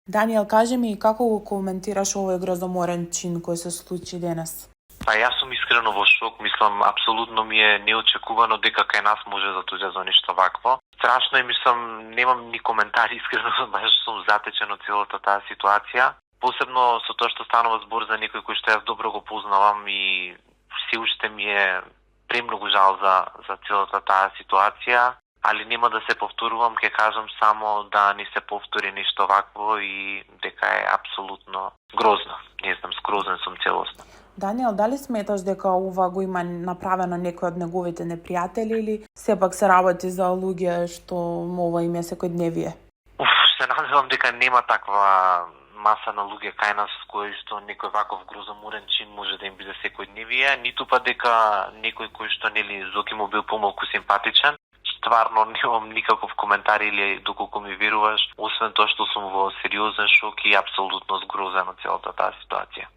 Даниел, кажи ми како го коментираш овој грозоморен чин кој се случи денес? Па јас сум искрено во шок, мислам апсолутно ми е неочекувано дека кај нас може да дојде за нешто вакво. Страшно е, мислам, немам ни коментари, искрено баш сум затечен од целата таа ситуација. Посебно со тоа што станува збор за некој кој што јас добро го познавам и се уште ми е премногу жал за целата таа ситуација, али нема да се повторувам, ќе кажам само да не се повтори нешто вакво и дека е апсолутно грозно. Не знам, згрозен сум целосно. Даниел, дали сметаш дека ова го има направено некој од неговите непријатели или сепак се работи за луѓе што ова им е секојдневие? Се надевам дека нема таква маса на луѓе кај нас кои што некој ваков грозоморен чин може да им биде секојдневие, ниту па дека некој кој што нели Зоки му бил помалку симпатичен. Стварно немам никаков коментар или доколку ми веруваш, освен тоа што сум во сериозен шок и апсолутно згрозен од целата таа ситуација.